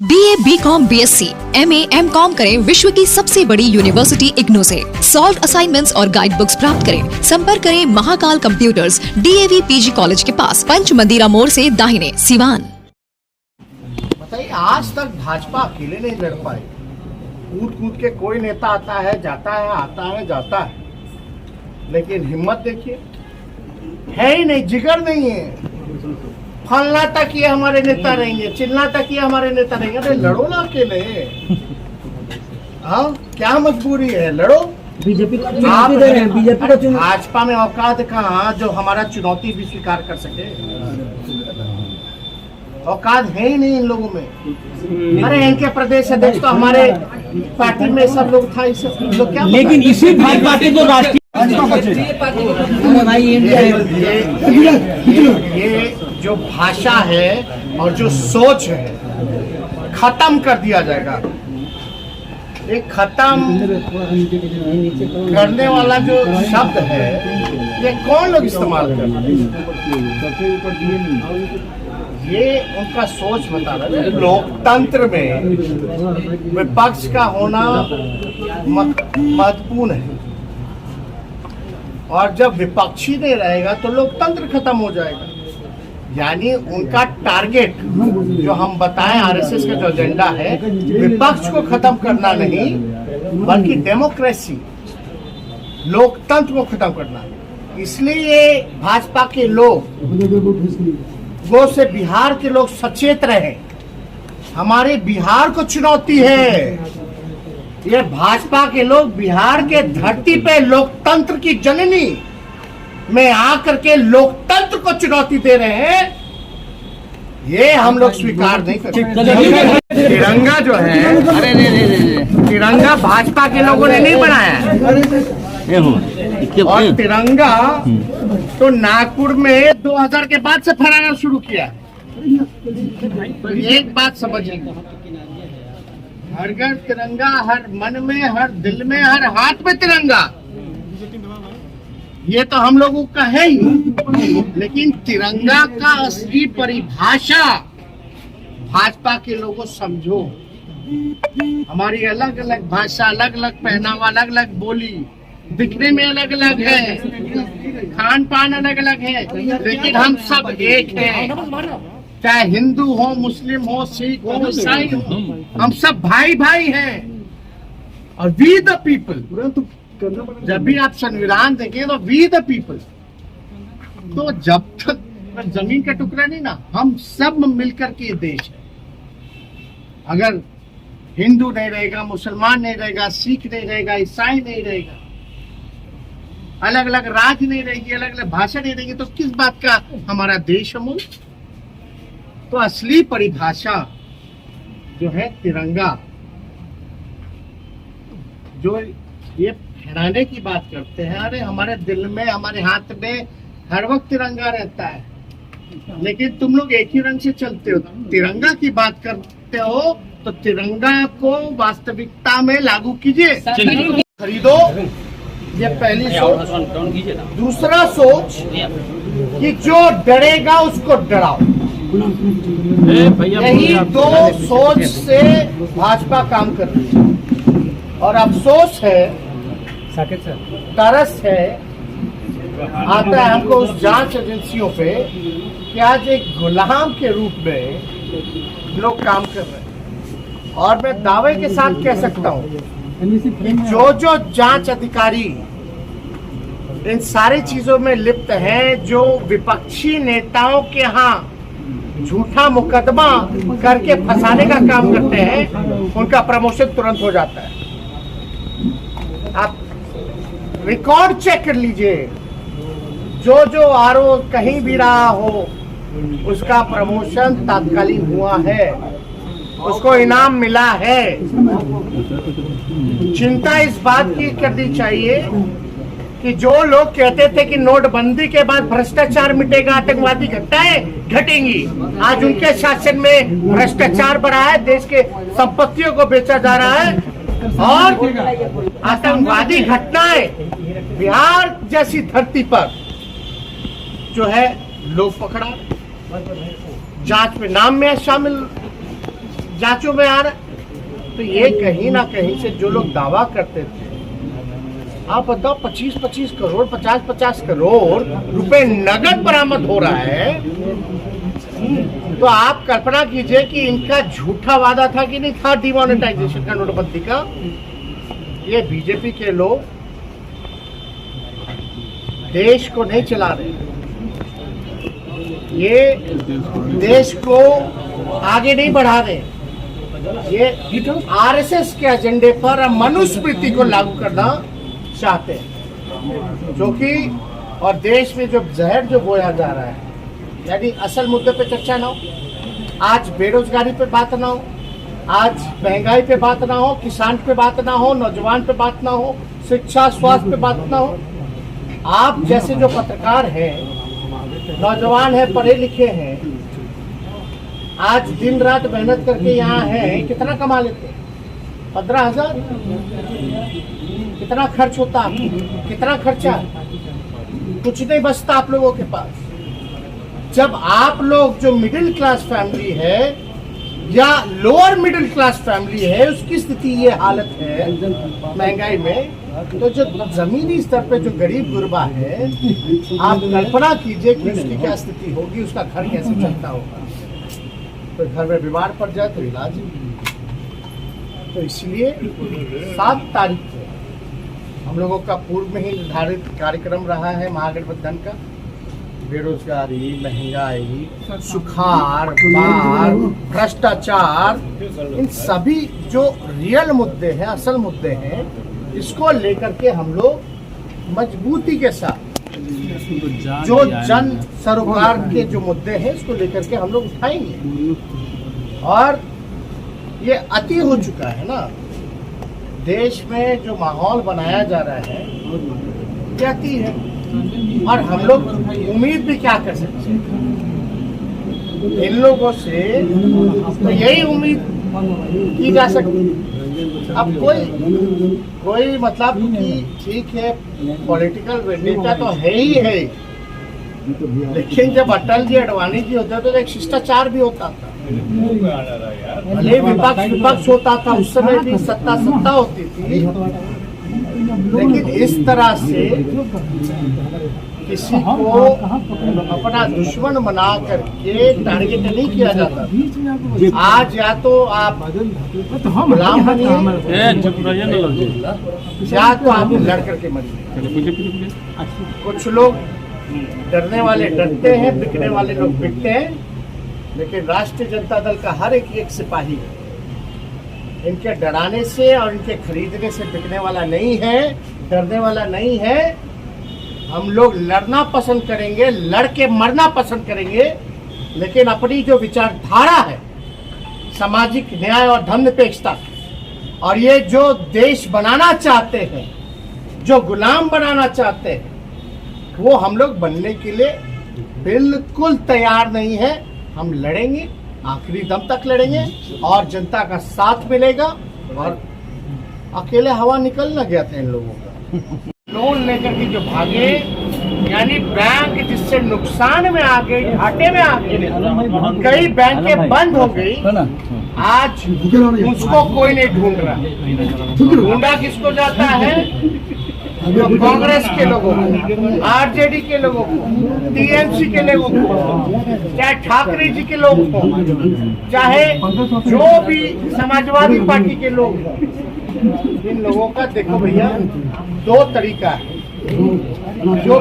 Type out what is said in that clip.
BA, BCom, BSc, MA, MCom करें विश्व की सबसे बड़ी यूनिवर्सिटी इग्नू से। सॉल्व असाइनमेंट्स और गाइड बुक्स प्राप्त करें। संपर्क करें Mahakal computers, DAV PG college के पास, पंच मंदिरा मोड़ से दाहिने, सिवान। बताइए, आज तक भाजपा अकेले नहीं लड़ पाई। कूद कूद के कोई नेता आता है, जाता है, आता है, जाता है, लेकिन हिम्मत देखिए, है ही नहीं, जिगर नहीं है। फलना तक ये हमारे नेता रहेंगे, चिल्ला तक ये हमारे नेता रहेंगे। अरे लड़ो ना अकेले। हाँ, क्या मजबूरी है, लड़ो। बीजेपी दे रहे हैं, बीजेपी को भाजपा में औकात कहाँ जो हमारा चुनौती भी स्वीकार कर सके। औकात है ही नहीं इन लोगों में। अरे इनके प्रदेश अध्यक्ष तो हमारे पार्टी में सब लोग था, इस लोग क्या, लेकिन इसी पार्टी को राष्ट्रीय ये जो भाषा है और जो सोच है खत्म कर दिया जाएगा। ये खत्म करने वाला जो शब्द है ये कौन लोग इस्तेमाल कर रहे हैं? ये उनका सोच बता रहा है। लोकतंत्र में विपक्ष का होना महत्वपूर्ण है, और जब विपक्षी नहीं रहेगा तो लोकतंत्र खत्म हो जाएगा। यानी उनका टारगेट जो हम बताएं, आरएसएस का जो एजेंडा है, विपक्ष को खत्म करना नहीं बल्कि डेमोक्रेसी, लोकतंत्र को खत्म करना। इसलिए भाजपा के लोगों से बिहार के लोग सचेत रहे। हमारे बिहार को चुनौती है। ये भाजपा के लोग बिहार के धरती पे लोकतंत्र की जननी में आकर के लोकतंत्र को चुनौती दे रहे हैं। ये हम लोग स्वीकार नहीं करते। तिरंगा जो है, तिरंगा भाजपा के लोगों ने नहीं बनाया है। और तिरंगा तो नागपुर में 2000 के बाद से फहराना शुरू किया। एक बात समझिए, हर घर तिरंगा, हर मन में, हर दिल में, हर हाथ में तिरंगा। ये तो हम लोगों का है ही, लेकिन तिरंगा का असली परिभाषा भाजपा के लोगों समझो। हमारी अलग अलग भाषा, अलग अलग पहनावा, अलग अलग बोली, दिखने में अलग अलग है, खान पान अलग अलग है, लेकिन हम सब एक हैं। चाहे हिंदू हो, मुस्लिम हो, सिख हो, ईसाई हो, हम सब भाई भाई हैं। और वी द पीपल, जब भी आप संविधान देखें तो वी द पीपल। तो जब तक जमीन का टुकड़ा नहीं ना, हम सब मिलकर के देश है। अगर हिंदू नहीं रहेगा, मुसलमान नहीं रहेगा, सिख नहीं रहेगा, ईसाई नहीं रहेगा, अलग अलग राज्य नहीं रहेगी, अलग अलग भाषा नहीं रहेगी, तो किस बात का हमारा देश है मूल? तो असली परिभाषा जो है तिरंगा, जो ये फहराने की बात करते हैं, अरे हमारे दिल में, हमारे हाथ में हर वक्त तिरंगा रहता है, लेकिन तुम लोग एक ही रंग से चलते हो। तिरंगा की बात करते हो तो तिरंगा को वास्तविकता में लागू कीजिए, खरीदो। ये पहली सोच। दूसरा सोच कि जो डरेगा उसको डराओ। यही दो सोच से भाजपा काम कर रही है। और अफसोस है, तरस है, आता है हमको उस जांच एजेंसियों पे कि आज एक गुलाम के रूप में लोग काम कर रहे हैं। और मैं दावे के साथ कह सकता हूँ कि जो जांच अधिकारी इन सारी चीजों में लिप्त हैं, जो विपक्षी नेताओं के यहाँ झूठा मुकदमा करके फंसाने का काम करते हैं, उनका प्रमोशन तुरंत हो जाता है। आप रिकॉर्ड चेक कर लीजिए, जो आरोप कहीं भी रहा हो उसका प्रमोशन तात्कालिक हुआ है, उसको इनाम मिला है। चिंता इस बात की करनी चाहिए कि जो लोग कहते थे कि नोटबंदी के बाद भ्रष्टाचार मिटेगा, आतंकवादी घटनाएं घटेंगी, आज उनके शासन में भ्रष्टाचार बढ़ा है, देश के संपत्तियों को बेचा जा रहा है, और आतंकवादी घटनाएं बिहार जैसी धरती पर जो है लोग पकड़ा, जांच में नाम में शामिल जांचों में आ रहा है। तो ये कहीं ना कहीं से जो लोग दावा करते थे, आप बताओ 25-25 करोड़ 50-50 करोड़ रुपए नगद बरामद हो रहा है। तो आप कल्पना कीजिए कि इनका झूठा वादा था कि नहीं था डिमोनेटाइजेशन का, नोटबंदी का। ये बीजेपी के लोग देश को नहीं चला रहे, ये देश को आगे नहीं बढ़ा रहे, ये आरएसएस के एजेंडे पर मनुस्मृति को लागू करना चाहते हैं, जो कि और देश में जो जहर जो बोया जा रहा है, यानी असल मुद्दे पे चर्चा ना हो। आज बेरोजगारी पे बात ना हो, आज महंगाई पे बात ना हो, किसान पे बात ना हो, नौजवान पे बात ना हो, शिक्षा स्वास्थ्य पे बात ना हो। आप जैसे जो पत्रकार हैं, नौजवान हैं, पढ़े लिखे हैं, आज दिन रात मेहनत करके यहाँ हैं, कितना कमा लेते हैं? 15,000। कितना खर्च होता है? कितना खर्चा? कुछ नहीं बचता आप लोगों के पास। जब आप लोग जो मिडिल क्लास फैमिली है या लोअर मिडिल क्लास फैमिली है, उसकी स्थिति ये हालत है महंगाई में, तो जो जमीनी स्तर पे जो गरीब गुरबा है, आप कल्पना कीजिए कि उसकी क्या स्थिति होगी, उसका घर कैसे चलता होगा। तो घर में बीमार पड़ जाए तो इलाज। तो इसलिए 7 तारीख को हम लोगों का पूर्व में ही निर्धारित कार्यक्रम रहा है महागठबंधन का। बेरोजगारी, महंगाई, सुखाड़, बाढ़, भ्रष्टाचार, इन सभी जो रियल मुद्दे हैं, असल मुद्दे हैं, इसको लेकर के हम लोग मजबूती के साथ जो जन सरोकार के जो मुद्दे हैं, इसको लेकर के हम लोग उठाएंगे। और ये अति हो चुका है ना, देश में जो माहौल बनाया जा रहा है ये अति है। और हम लोग उम्मीद भी क्या कर सकते हैं इन लोगों से? तो यही उम्मीद की जा सकती। अब कोई मतलब कि ठीक है, पॉलिटिकल वेंडेटा तो है ही है, लेकिन जब अटल जी आडवाणी जी होते तो एक शिष्टाचार भी होता था। भले विपक्ष होता था, उस समय भी सत्ता होती थी, लेकिन इस तरह से किसी को अपना दुश्मन बना करके टारगेट नहीं किया जाता। आज या तो आप गुलाम बनिए या तो आप लड़ करके मरिए। कुछ लोग डरने वाले डरते हैं, बिकने वाले लोग बिकते हैं, लेकिन राष्ट्रीय जनता दल का हर एक सिपाही इनके डराने से और इनके खरीदने से बिकने वाला नहीं है, डरने वाला नहीं है। हम लोग लड़ना पसंद करेंगे, लड़ के मरना पसंद करेंगे, लेकिन अपनी जो विचारधारा है सामाजिक न्याय और धर्मनिरपेक्षता, और ये जो देश बनाना चाहते हैं, जो गुलाम बनाना चाहते हैं, वो हम लोग बनने के लिए बिल्कुल तैयार नहीं है। हम लड़ेंगे, आखिरी दम तक लड़ेंगे और जनता का साथ मिलेगा। और अकेले हवा निकल ना गया था इन लोगों का। लोन लेकर के जो भागे, यानी बैंक जिससे नुकसान में आ गई, घाटे में आ गई, कई बैंकें बंद हो गई, आज उसको कोई नहीं ढूंढ रहा। ढूंढा किसको जाता है? जो कांग्रेस के लोगों को, आरजेडी के लोगों को, टीएमसी के लोगों को, चाहे ठाकरे जी के लोग हो, चाहे जो भी समाजवादी पार्टी के लोग हो, इन लोगों का देखो भैया 2 तरीका है। जो